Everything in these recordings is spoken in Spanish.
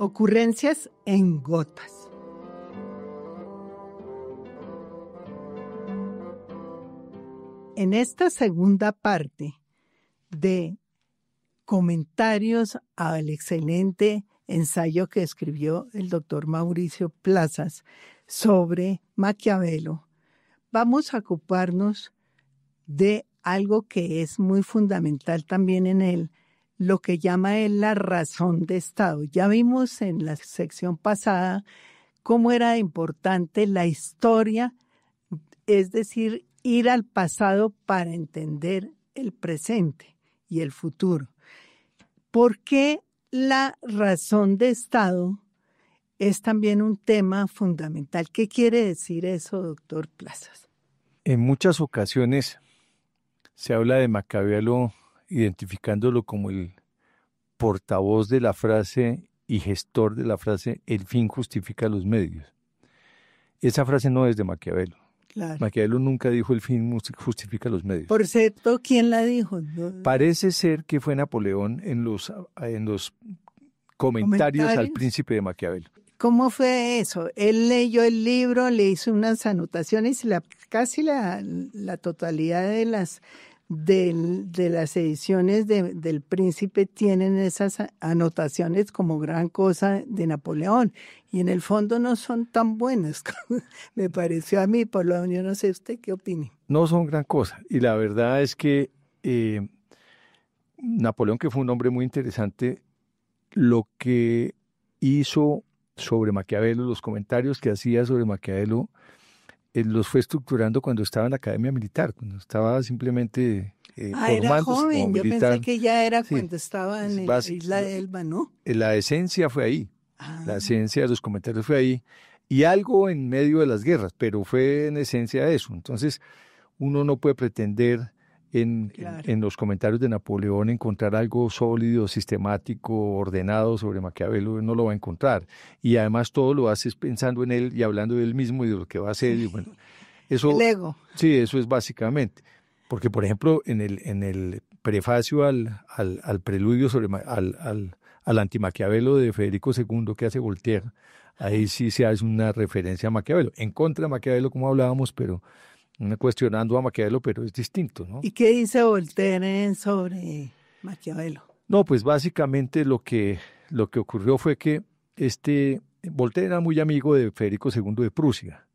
Ocurrencias en gotas. En esta segunda parte de comentarios al excelente ensayo que escribió el doctor Mauricio Plazas sobre Maquiavelo, vamos a ocuparnos de algo que es muy fundamental también en él, lo que llama él la razón de Estado. Ya vimos en la sección pasada cómo era importante la historia, es decir, ir al pasado para entender el presente y el futuro. ¿Por qué la razón de Estado es también un tema fundamental? ¿Qué quiere decir eso, doctor Plazas? En muchas ocasiones se habla de Maquiavelo identificándolo como el portavoz de la frase y gestor de la frase "el fin justifica los medios". Esa frase no es de Maquiavelo. Claro. Maquiavelo nunca dijo "el fin justifica los medios". Por cierto, ¿quién la dijo? Parece ser que fue Napoleón en los comentarios al Príncipe de Maquiavelo. ¿Cómo fue eso? Él leyó el libro, le hizo unas anotaciones y casi la totalidad de las ediciones del Príncipe tienen esas anotaciones como gran cosa de Napoleón. Y en el fondo no son tan buenas, me pareció a mí, por lo menos. Yo no sé usted qué opina. No son gran cosa. Y la verdad es que Napoleón, que fue un hombre muy interesante, lo que hizo sobre Maquiavelo, los comentarios que hacía sobre Maquiavelo, los fue estructurando cuando estaba en la Academia Militar, cuando estaba simplemente era joven. Yo pensé que ya era cuando estaba en la Isla de Elba, ¿no? La esencia fue ahí, la esencia de los comentarios fue ahí, y algo en medio de las guerras, pero fue en esencia eso. Entonces, uno no puede pretender en los comentarios de Napoleón encontrar algo sólido, sistemático, ordenado sobre Maquiavelo. No lo va a encontrar. Y además todo lo haces pensando en él y hablando de él mismo y de lo que va a hacer. Y bueno, eso, el ego. Sí, eso es básicamente. Porque, por ejemplo, en el prefacio al preludio al antimaquiavelo de Federico II que hace Voltaire, ahí sí se hace una referencia a Maquiavelo. En contra de Maquiavelo, como hablábamos, pero cuestionando a Maquiavelo, pero es distinto, ¿no? ¿Y qué dice Voltaire sobre Maquiavelo? No, pues básicamente lo que ocurrió fue que Voltaire era muy amigo de Federico II de Prusia,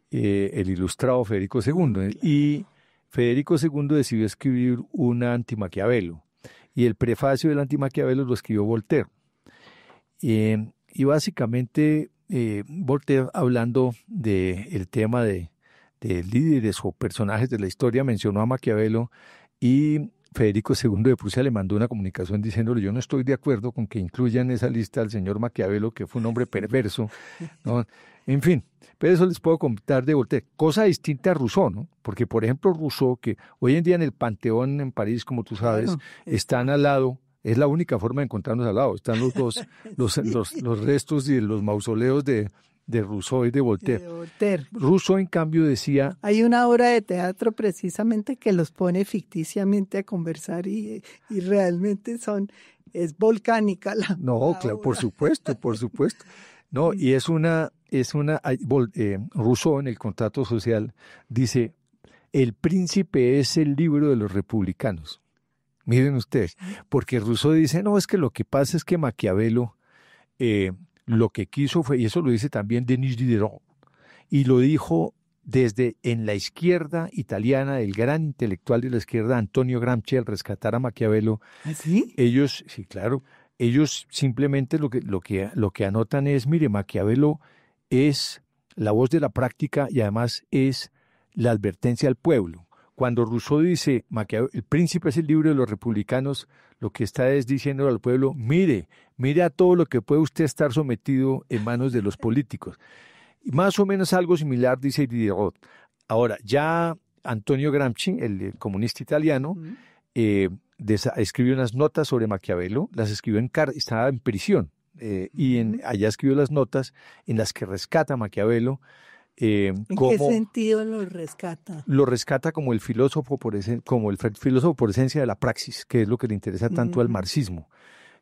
el ilustrado Federico II, y Federico II decidió escribir una antimaquiavelo, y el prefacio del antimaquiavelo lo escribió Voltaire. Y básicamente Voltaire, hablando del tema de líderes o personajes de la historia, mencionó a Maquiavelo, y Federico II de Prusia le mandó una comunicación diciéndole: yo no estoy de acuerdo con que incluyan en esa lista al señor Maquiavelo, que fue un hombre perverso, ¿no? En fin, pero eso les puedo contar de Voltaire. Cosa distinta a Rousseau, ¿no? Porque, por ejemplo, Rousseau, que hoy en día en el Panteón en París, como tú sabes, están al lado. Es la única forma de encontrarnos al lado. Están los dos, los restos y los mausoleos de Rousseau y de Voltaire. Rousseau, en cambio, decía... Hay una obra de teatro precisamente que los pone ficticiamente a conversar y realmente es volcánica la claro, por supuesto. No, y Rousseau, en el Contrato Social, dice: el príncipe es el libro de los republicanos. Miren ustedes, porque Rousseau dice: no, es que lo que pasa es que Maquiavelo lo que quiso fue, y eso lo dice también Denis Diderot, y lo dijo desde en la izquierda italiana, el gran intelectual de la izquierda, Antonio Gramsci, al rescatar a Maquiavelo. ¿Ah, sí? Ellos, sí, claro, ellos simplemente lo que anotan es: mire, Maquiavelo es la voz de la práctica y además es la advertencia al pueblo. Cuando Rousseau dice el príncipe es el libro de los republicanos, lo que está es diciendo al pueblo: mire a todo lo que puede usted estar sometido en manos de los políticos. Y más o menos algo similar dice Diderot. Ahora, ya Antonio Gramsci, el comunista italiano, escribió unas notas sobre Maquiavelo, las escribió estaba en prisión, allá escribió las notas en las que rescata a Maquiavelo. ¿En qué sentido lo rescata? Lo rescata como el filósofo por esencia de la praxis, que es lo que le interesa tanto al marxismo.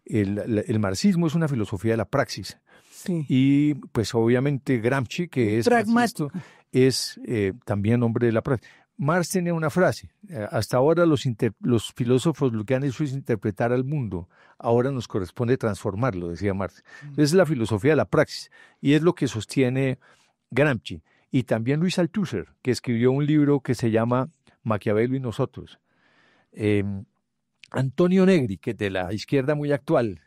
el marxismo es una filosofía de la praxis. Sí. Y pues obviamente Gramsci, que es pragmático, es también hombre de la praxis. Marx tenía una frase: hasta ahora los filósofos lo que han hecho es interpretar al mundo, ahora nos corresponde transformarlo, decía Marx. Es la filosofía de la praxis y es lo que sostiene Gramsci. Y también Luis Althusser, que escribió un libro que se llama Maquiavelo y nosotros. Antonio Negri, que es de la izquierda muy actual,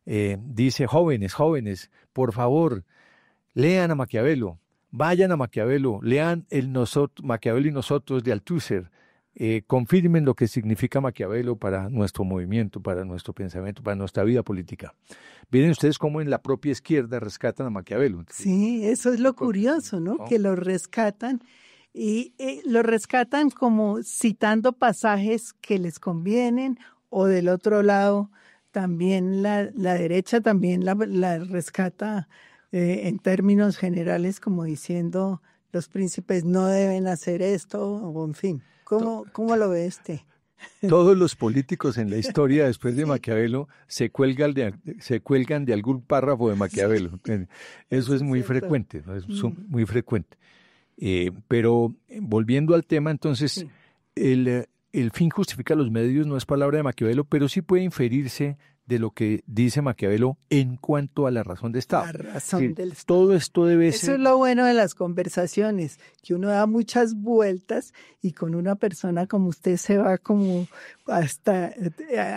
dice: jóvenes, por favor, lean a Maquiavelo, vayan a Maquiavelo, lean Maquiavelo y nosotros de Althusser, confirmen lo que significa Maquiavelo para nuestro movimiento, para nuestro pensamiento, para nuestra vida política. Miren ustedes cómo en la propia izquierda rescatan a Maquiavelo. Sí, eso es lo curioso, ¿no? Que lo rescatan y lo rescatan como citando pasajes que les convienen, o del otro lado también la derecha también la rescata en términos generales, como diciendo los príncipes no deben hacer esto, o en fin. ¿Cómo lo ve usted? Todos los políticos en la historia después de Maquiavelo se cuelgan de algún párrafo de Maquiavelo. Eso es muy frecuente, ¿no? Es muy frecuente. Pero volviendo al tema, entonces, sí. El fin justifica los medios no es palabra de Maquiavelo, pero sí puede inferirse de lo que dice Maquiavelo en cuanto a la razón de Estado. La razón del Estado. Todo esto debe ser... Eso es lo bueno de las conversaciones, que uno da muchas vueltas y con una persona como usted se va como hasta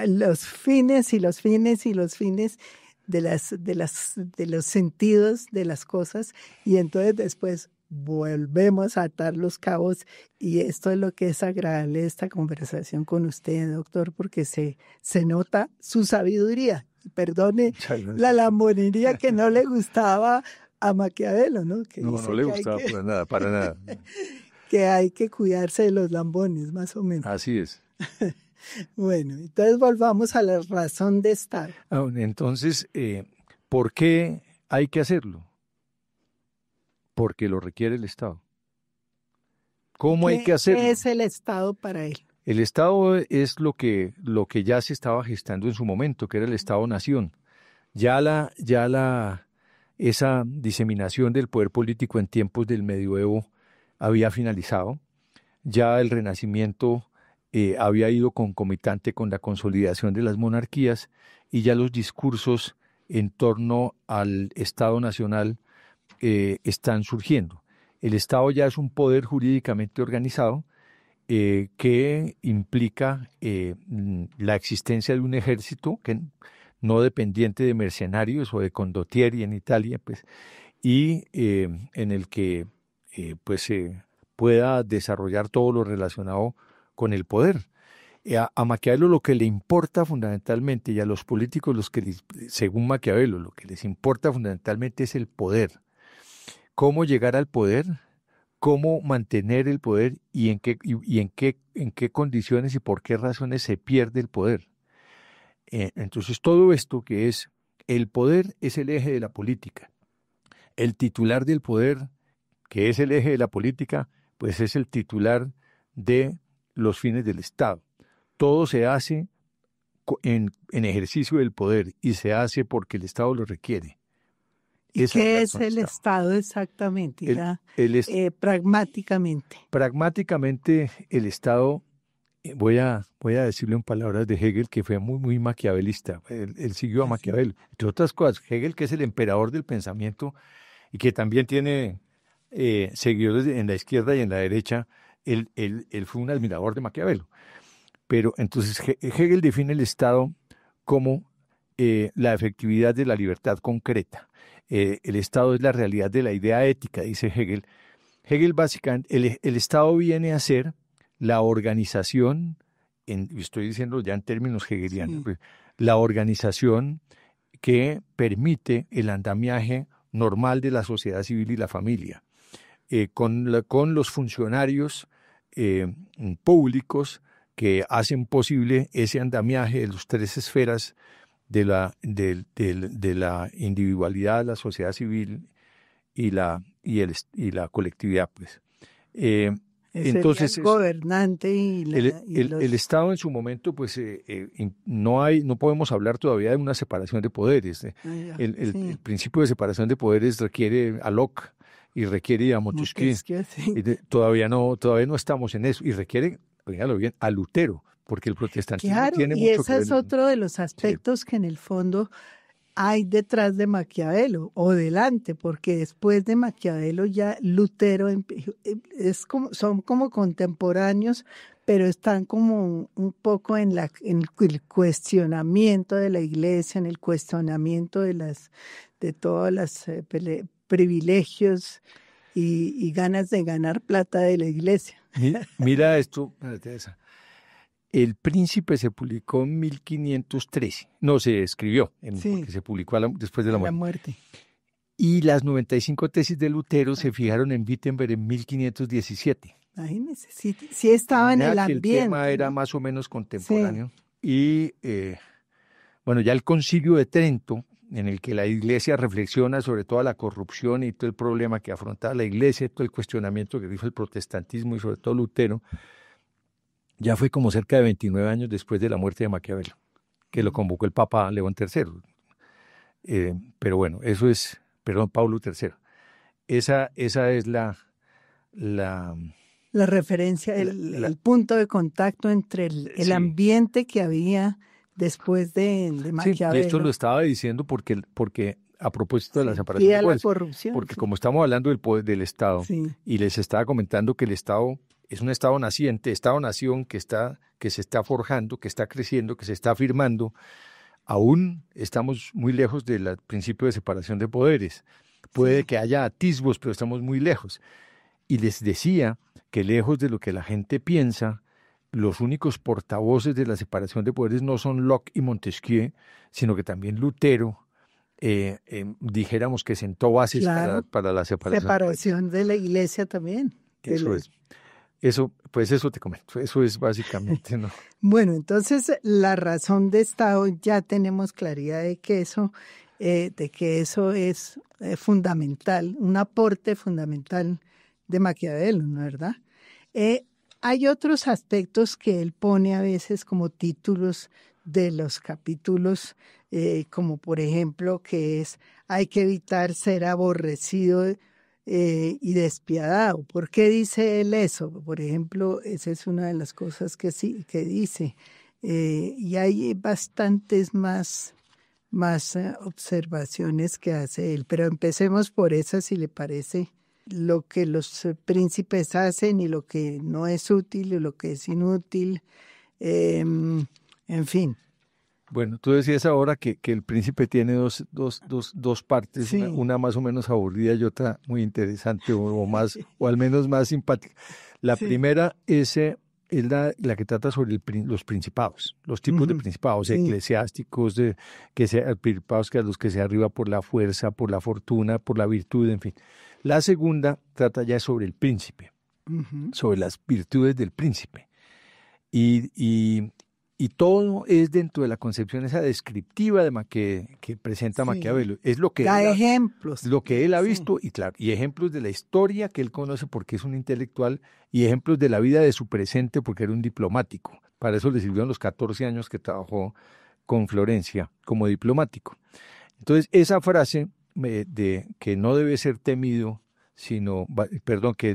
los fines y los fines y los fines de los sentidos de las cosas, y entonces después volvemos a atar los cabos, y esto es lo que es agradable de esta conversación con usted, doctor, porque se nota su sabiduría. Perdone la lambonería que no le gustaba a Maquiavelo, ¿no? Que no le gustaba para nada. Que hay que cuidarse de los lambones, más o menos. Así es. Bueno, entonces volvamos a la razón de Estado. Entonces, ¿por qué hay que hacerlo? Porque lo requiere el Estado. ¿Cómo hay que hacerlo? ¿Qué es el Estado para él? El Estado es lo que ya se estaba gestando en su momento, que era el Estado-Nación. Esa diseminación del poder político en tiempos del medioevo había finalizado. Ya el Renacimiento había ido concomitante con la consolidación de las monarquías, y ya los discursos en torno al Estado nacional están surgiendo. El Estado ya es un poder jurídicamente organizado que implica la existencia de un ejército que no dependiente de mercenarios o de condottieri en Italia, pues, y en el que pueda desarrollar todo lo relacionado con el poder. A Maquiavelo lo que le importa fundamentalmente, y a los políticos según Maquiavelo, lo que les importa fundamentalmente es el poder. ¿Cómo llegar al poder? ¿Cómo mantener el poder? ¿Y en qué condiciones y por qué razones se pierde el poder? Entonces todo esto, que es el poder, es el eje de la política. El titular del poder, que es el eje de la política, pues es el titular de los fines del Estado. Todo se hace en ejercicio del poder, y se hace porque el Estado lo requiere. ¿Y qué es el Estado exactamente? Pragmáticamente. Pragmáticamente, el Estado, voy a decirlo en palabras de Hegel, que fue muy, muy maquiavelista. Él siguió a Maquiavelo. Entre otras cosas, Hegel, que es el emperador del pensamiento y que también tiene seguidores en la izquierda y en la derecha, él fue un admirador de Maquiavelo. Pero entonces Hegel define el Estado como la efectividad de la libertad concreta. El Estado es la realidad de la idea ética, dice Hegel. Hegel básicamente, el Estado viene a ser la organización, estoy diciendo ya en términos hegelianos, sí, la organización que permite el andamiaje normal de la sociedad civil y la familia, con los funcionarios públicos que hacen posible ese andamiaje de las tres esferas de la individualidad, la sociedad civil y la colectividad, pues. Entonces, el gobernante y el Estado en su momento, pues no podemos hablar todavía de una separación de poderes. El principio de separación de poderes requiere a Locke y requiere a Montesquieu. Sí. Todavía no estamos en eso y requiere, oígalo bien, a Lutero, porque el protestantismo tiene mucho que ver. Y ese es otro de los aspectos que en el fondo hay detrás de Maquiavelo o delante, porque después de Maquiavelo ya Lutero son como contemporáneos, pero están como un poco en el cuestionamiento de la Iglesia, en el cuestionamiento de todos los privilegios y ganas de ganar plata de la Iglesia. Mira esto, Teresa. El Príncipe se publicó en 1513, no se escribió, porque se publicó después de la muerte. Y las 95 tesis de Lutero se fijaron en Wittenberg en 1517. Imagínense, sí estaba en el ambiente. El tema era más o menos contemporáneo. Sí. Y bueno, ya el Concilio de Trento, en el que la Iglesia reflexiona sobre toda la corrupción y todo el problema que afrontaba la Iglesia, todo el cuestionamiento que hizo el protestantismo y sobre todo Lutero, ya fue como cerca de 29 años después de la muerte de Maquiavelo, que lo convocó el Papa León III. Pero bueno, Pablo III. Esa es la referencia, el punto de contacto entre el ambiente que había después de Maquiavelo. Sí, y esto lo estaba diciendo porque a propósito de la separación de poderes, la corrupción. Porque como estamos hablando del poder del Estado, y les estaba comentando que el Estado es un Estado naciente, Estado-nación que se está forjando, que está creciendo, que se está afirmando. Aún estamos muy lejos del principio de separación de poderes. Puede que haya atisbos, pero estamos muy lejos. Y les decía que lejos de lo que la gente piensa, los únicos portavoces de la separación de poderes no son Locke y Montesquieu, sino que también Lutero, dijéramos que sentó bases para la separación de la Iglesia también. Eso es. Eso te comento, eso es básicamente, ¿no? Bueno, entonces la razón de Estado ya tenemos claridad de que eso es fundamental, un aporte fundamental de Maquiavelo, ¿no es verdad? Hay otros aspectos que él pone a veces como títulos de los capítulos, como por ejemplo que hay que evitar ser aborrecido y despiadado. ¿Por qué dice él eso? Por ejemplo, esa es una de las cosas que dice. Y hay bastantes más observaciones que hace él. Pero empecemos por esa, si le parece, lo que los príncipes hacen y lo que no es útil y lo que es inútil. En fin. Bueno, tú decías ahora que el príncipe tiene dos partes, una más o menos aburrida y otra muy interesante o al menos más simpática. La primera es la que trata sobre los principados, los tipos de principados eclesiásticos, principados que a los que se arriba por la fuerza, por la fortuna, por la virtud, en fin. La segunda trata ya sobre el príncipe, sobre las virtudes del príncipe. Y todo es dentro de la concepción esa descriptiva que presenta Maquiavelo. Es lo que da ejemplos. Lo que él ha visto y ejemplos de la historia que él conoce porque es un intelectual y ejemplos de la vida de su presente porque era un diplomático. Para eso le sirvieron los 14 años que trabajó con Florencia como diplomático. Entonces, esa frase de que no debe ser temido, que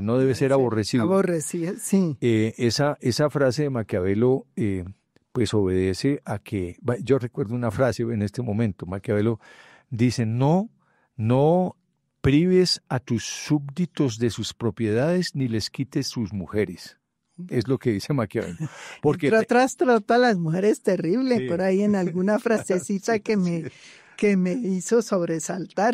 no debe ser aborrecido. Aborrecido, sí. Esa frase de Maquiavelo pues obedece a que, yo recuerdo una frase en este momento, Maquiavelo dice, no prives a tus súbditos de sus propiedades ni les quites sus mujeres. Es lo que dice Maquiavelo. Porque entre otras trata a las mujeres terrible, por ahí en alguna frasecita que me hizo sobresaltar,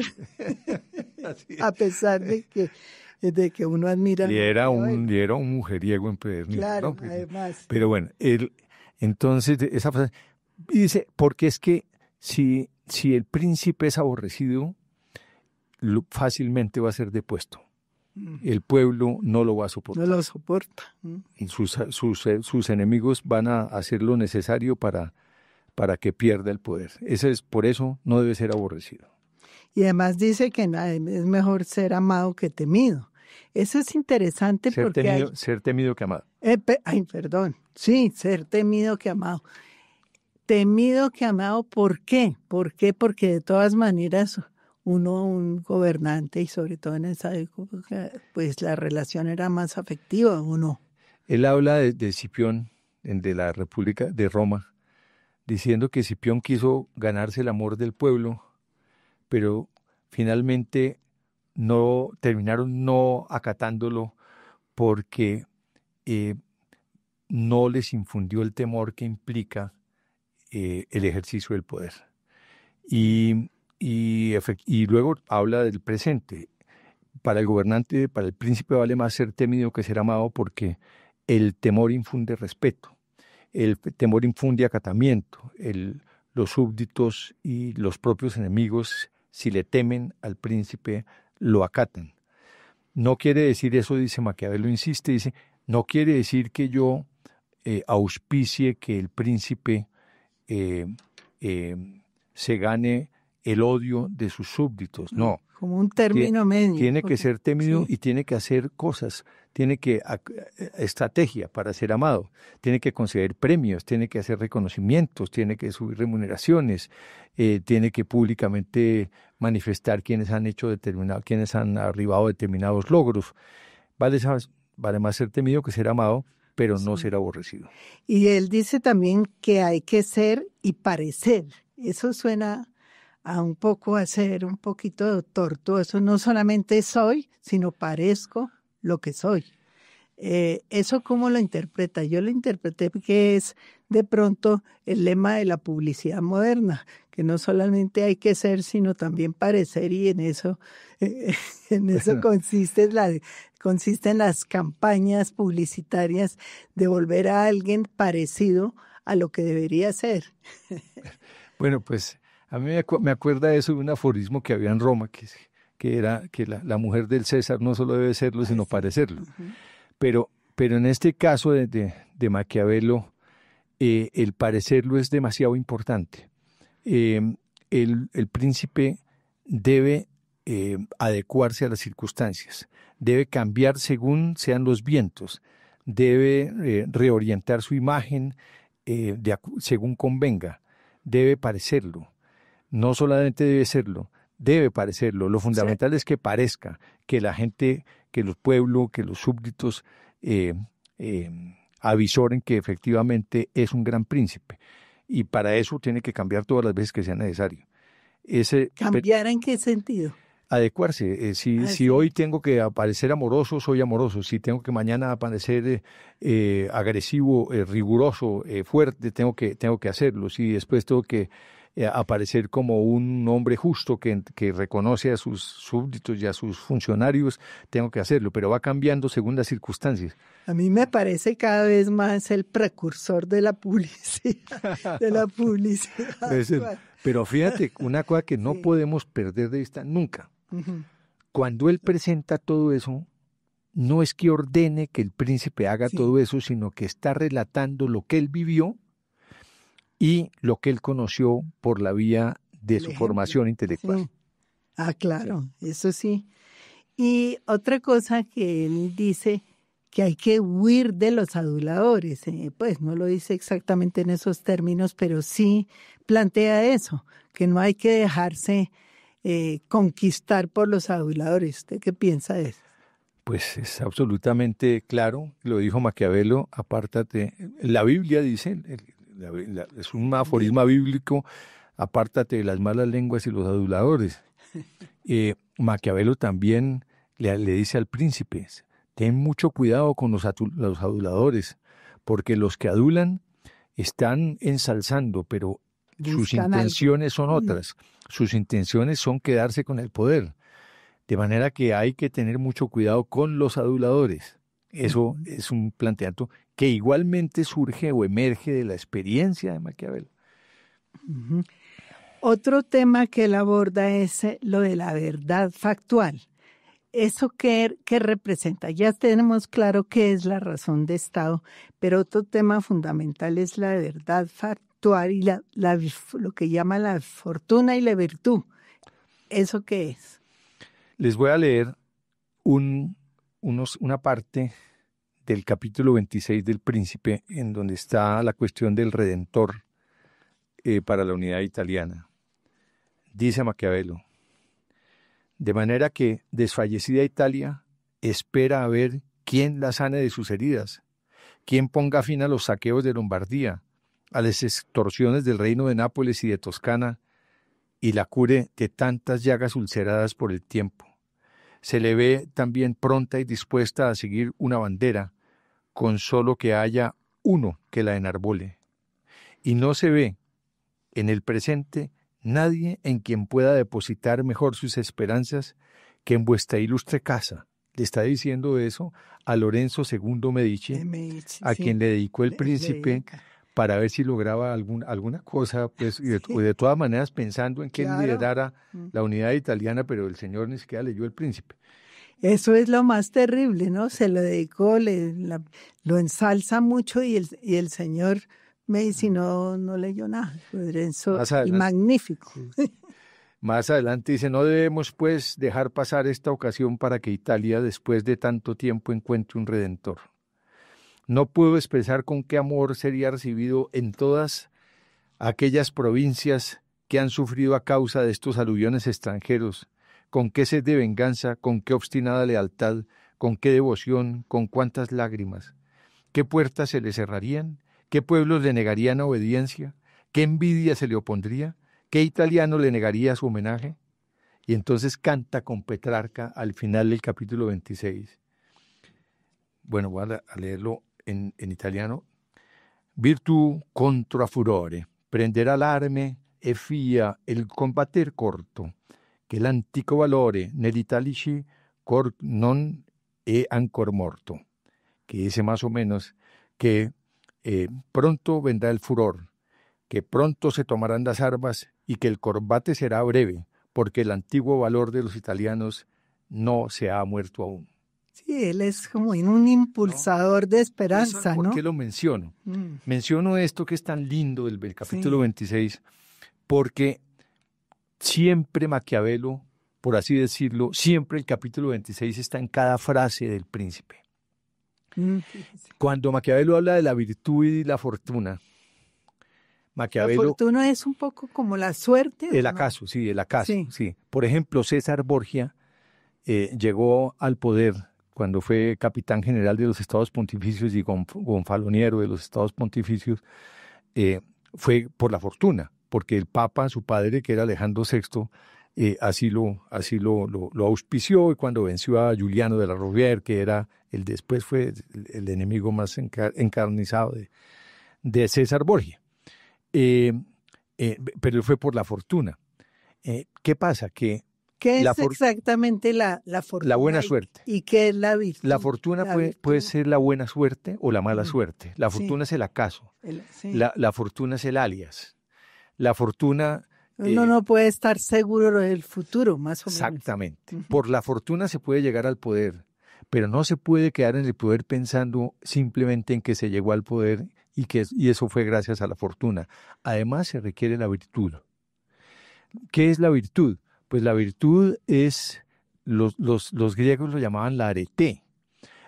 a pesar de que uno admira. Y era un mujeriego empedernido. Claro, ¿no? además. Pero bueno, entonces esa frase dice, porque es que si el príncipe es aborrecido, fácilmente va a ser depuesto. El pueblo no lo va a soportar. No lo soporta. Y sus enemigos van a hacer lo necesario para que pierda el poder. Por eso no debe ser aborrecido. Y además dice que es mejor ser amado que temido. Eso es interesante porque ser temido que amado. Perdón. Sí, ser temido que amado. Temido que amado, ¿por qué? ¿Por qué? Porque de todas maneras un gobernante, y sobre todo en esa época, pues la relación era más afectiva, ¿o no? Él habla de Cipión, de la República de Roma, diciendo que Cipión quiso ganarse el amor del pueblo, pero finalmente terminaron no acatándolo porque no les infundió el temor que implica el ejercicio del poder. Y luego habla del presente. Para el gobernante, para el príncipe vale más ser temido que ser amado porque el temor infunde respeto, el temor infunde acatamiento, los súbditos y los propios enemigos, si le temen al príncipe, lo acatan. No quiere decir eso, dice Maquiavelo, insiste, dice, no quiere decir que yo auspicie que el príncipe se gane el odio de sus súbditos, no. Como un término medio. Tiene que ser temido, sí, y tiene que hacer cosas, tiene que estrategia para ser amado, tiene que conceder premios, tiene que hacer reconocimientos, tiene que subir remuneraciones, tiene que públicamente manifestar quienes han arribado a determinados logros. Vale más ser temido que ser amado, pero no ser aborrecido. Y él dice también que hay que ser y parecer. Eso suena a un poco a ser un poquito tortuoso. No solamente soy, sino parezco lo que soy. ¿Eso cómo lo interpreta? Yo lo interpreté que es de pronto el lema de la publicidad moderna, que no solamente hay que ser, sino también parecer, y en eso consisten las campañas publicitarias de volver a alguien parecido a lo que debería ser. Bueno, pues a mí me acuerda eso de un aforismo que había en Roma, que era que la mujer del César no solo debe serlo, sino parecerlo. Uh-huh. Pero en este caso de Maquiavelo, el parecerlo es demasiado importante. El príncipe debe adecuarse a las circunstancias, debe cambiar según sean los vientos, debe reorientar su imagen según convenga, debe parecerlo. No solamente debe serlo, debe parecerlo. Lo fundamental sí es que parezca, que la gente, que el pueblo, que los súbditos avisoren que efectivamente es un gran príncipe. Y para eso tiene que cambiar todas las veces que sea necesario. ¿Cambiar en qué sentido? Adecuarse. Si hoy tengo que aparecer amoroso, soy amoroso. Si tengo que mañana aparecer agresivo, riguroso, fuerte, tengo que hacerlo. Si después tengo que aparecer como un hombre justo que reconoce a sus súbditos y a sus funcionarios, tengo que hacerlo, pero va cambiando según las circunstancias. A mí me parece cada vez más el precursor de la publicidad. Pero fíjate, una cosa que no podemos perder de vista nunca. Uh-huh. Cuando él presenta todo eso, no es que ordene que el príncipe haga todo eso, sino que está relatando lo que él vivió y lo que él conoció por la vía de su formación intelectual. Sí. Ah, claro, eso sí. Y otra cosa que él dice, que hay que huir de los aduladores. Pues no lo dice exactamente en esos términos, pero sí plantea eso, que no hay que dejarse conquistar por los aduladores. ¿Usted qué piensa de eso? Pues es absolutamente claro, lo dijo Maquiavelo, apártate. La Biblia dice, es un aforisma bíblico, apártate de las malas lenguas y los aduladores. Maquiavelo también le dice al príncipe, ten mucho cuidado con los aduladores, porque los que adulan están ensalzando, pero sus intenciones son otras. Sus intenciones son quedarse con el poder. De manera que hay que tener mucho cuidado con los aduladores. Eso es un planteamiento que igualmente surge o emerge de la experiencia de Maquiavelo. Uh-huh. Otro tema que él aborda es lo de la verdad factual. ¿Eso qué representa? Ya tenemos claro qué es la razón de Estado, pero otro tema fundamental es la verdad factual y lo que llama la fortuna y la virtud. ¿Eso qué es? Les voy a leer un una parte del capítulo 26 del Príncipe en donde está la cuestión del Redentor para la unidad italiana. Dice Maquiavelo: de manera que desfallecida Italia espera a ver quién la sane de sus heridas, quién ponga fin a los saqueos de Lombardía, a las extorsiones del reino de Nápoles y de Toscana, y la cure de tantas llagas ulceradas por el tiempo. Se le ve también pronta y dispuesta a seguir una bandera, con solo que haya uno que la enarbole. Y no se ve en el presente nadie en quien pueda depositar mejor sus esperanzas que en vuestra ilustre casa. Le está diciendo eso a Lorenzo II Medici, a quien le dedicó el Príncipe, para ver si lograba alguna cosa, pues, y de todas maneras pensando en quién liderara la unidad italiana, pero el señor ni siquiera leyó el Príncipe. Eso es lo más terrible, ¿no? Se lo dedicó, lo ensalza mucho y el señor Medici no leyó nada. Lorenzo, el magnífico. Sí. Más adelante dice: no debemos pues dejar pasar esta ocasión para que Italia, después de tanto tiempo, encuentre un redentor. No puedo expresar con qué amor sería recibido en todas aquellas provincias que han sufrido a causa de estos aluviones extranjeros, con qué sed de venganza, con qué obstinada lealtad, con qué devoción, con cuántas lágrimas. ¿Qué puertas se le cerrarían? ¿Qué pueblos le negarían obediencia? ¿Qué envidia se le opondría? ¿Qué italiano le negaría su homenaje? Y entonces canta con Petrarca al final del capítulo 26. Bueno, voy a leerlo en italiano. Virtù contra furore, prenderà l'arme e fia il combatter corto, che l'antico valore negli italici cor non è ancor morto. Que dice más o menos que pronto vendrá el furor, que pronto se tomarán las armas y que el combate será breve, porque el antiguo valor de los italianos no se ha muerto aún. Sí, él es como un impulsador de esperanza, ¿no? ¿Por qué lo menciono? Menciono esto que es tan lindo del capítulo 26, porque siempre Maquiavelo, por así decirlo, siempre el capítulo 26 está en cada frase del Príncipe. Cuando Maquiavelo habla de la virtud y la fortuna, Maquiavelo... La fortuna es un poco como la suerte. El acaso, sí, el acaso, sí. Por ejemplo, César Borgia llegó al poder cuando fue capitán general de los Estados Pontificios y gonfaloniero de los Estados Pontificios, fue por la fortuna, porque el Papa, su padre, que era Alejandro VI, así lo auspició, y cuando venció a Juliano de la Rovere, que era después fue el enemigo más encarnizado de César Borgia. Pero él fue por la fortuna. ¿Qué pasa? ¿Qué es exactamente la fortuna? La buena suerte. ¿Y qué es la virtud? La fortuna puede ser la buena suerte o la mala suerte. La fortuna es el acaso. La fortuna es el alias. La fortuna... Uno no puede estar seguro del futuro, más o menos. Exactamente. Por la fortuna se puede llegar al poder, pero no se puede quedar en el poder pensando simplemente en que se llegó al poder y eso fue gracias a la fortuna. Además se requiere la virtud. ¿Qué es la virtud? Pues la virtud es, los griegos lo llamaban la arete.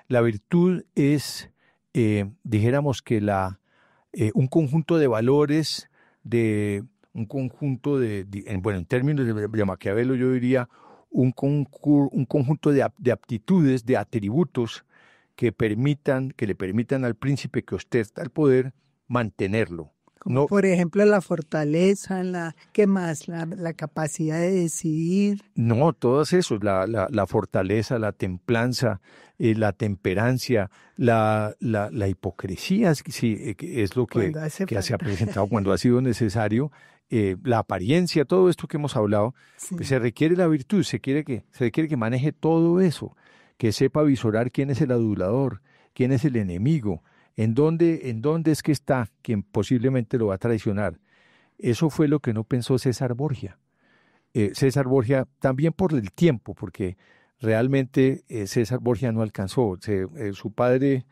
La virtud es, dijéramos que un conjunto de valores, un conjunto en términos de Maquiavelo yo diría un conjunto de aptitudes, de atributos que le permitan al príncipe que ostenta el poder mantenerlo. Como por ejemplo la fortaleza, ¿qué más? La capacidad de decidir. No, todos esos, la fortaleza, la templanza, la temperancia, la hipocresía, sí, es lo que se ha presentado cuando ha sido necesario, la apariencia, todo esto que hemos hablado, pues se requiere la virtud, se requiere que maneje todo eso, que sepa visorar quién es el adulador, quién es el enemigo, ¿En dónde es que está quien posiblemente lo va a traicionar? Eso fue lo que no pensó César Borgia. César Borgia, también por el tiempo, porque realmente César Borgia no alcanzó. Su padre,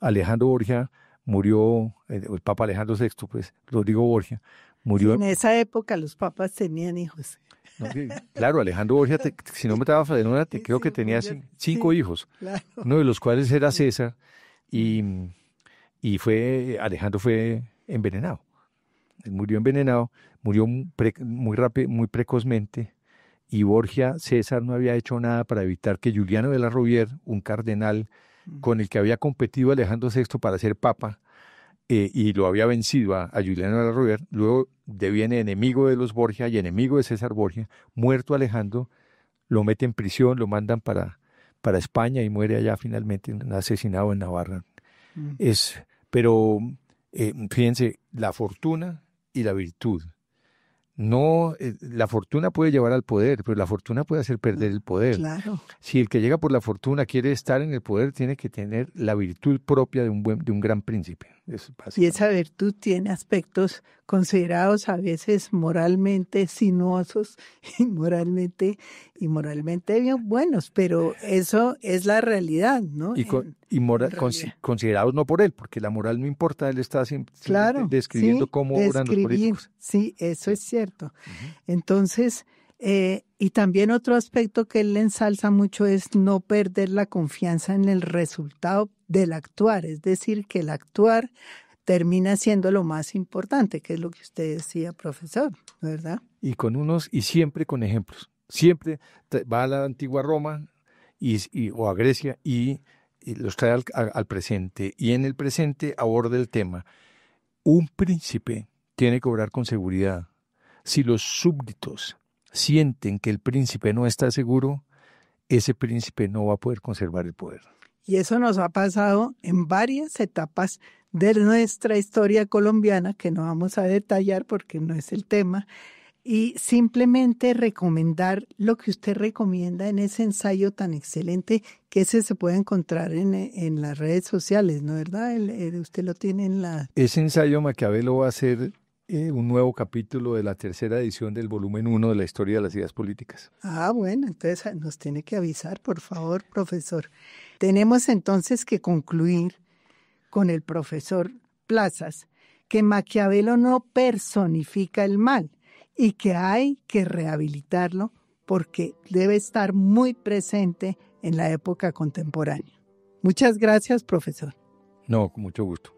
Alejandro Borgia, murió, el Papa Alejandro VI, pues Rodrigo Borgia, murió. En esa época los papas tenían hijos. No, claro, Alejandro Borgia, si no me estaba fallando, creo que tenía 5 hijos, claro. uno de los cuales era César, y Alejandro fue envenenado. Él murió envenenado, murió muy rápido, muy precozmente, y Borgia, César, no había hecho nada para evitar que Giuliano de la Rovere, un cardenal con el que había competido Alejandro VI para ser papa, y lo había vencido a Giuliano de la Rovere, luego deviene enemigo de los Borgia y enemigo de César Borgia. Muerto Alejandro, lo mete en prisión, lo mandan para España y muere allá finalmente, asesinado en Navarra. Pero fíjense, la fortuna y la virtud. No, la fortuna puede llevar al poder, pero la fortuna puede hacer perder el poder. Claro. Si el que llega por la fortuna quiere estar en el poder, tiene que tener la virtud propia de un gran príncipe. Y esa virtud tiene aspectos considerados a veces moralmente sinuosos y moralmente bien buenos, pero eso es la realidad, ¿no? Considerados no por él, porque la moral no importa, él está claro, describiendo cómo oran los políticos. Sí, eso es cierto. Entonces, y también otro aspecto que él le ensalza mucho es no perder la confianza en el resultado del actuar, es decir, que el actuar termina siendo lo más importante, que es lo que usted decía, profesor, ¿verdad? Y siempre con ejemplos. Siempre va a la antigua Roma o a Grecia y los trae al presente. Y en el presente aborda el tema. Un príncipe tiene que obrar con seguridad. Si los súbditos sienten que el príncipe no está seguro, ese príncipe no va a poder conservar el poder. Y eso nos ha pasado en varias etapas de nuestra historia colombiana, que no vamos a detallar porque no es el tema, y simplemente recomendar lo que usted recomienda en ese ensayo tan excelente, que ese se puede encontrar en las redes sociales, ¿no es verdad? Usted lo tiene en la... Ese ensayo Maquiavelo va a ser un nuevo capítulo de la 3ª edición del volumen 1 de la historia de las ideas políticas. Ah, bueno, entonces nos tiene que avisar, por favor, profesor. Tenemos entonces que concluir con el profesor Plazas que Maquiavelo no personifica el mal y que hay que rehabilitarlo porque debe estar muy presente en la época contemporánea. Muchas gracias, profesor. No, con mucho gusto.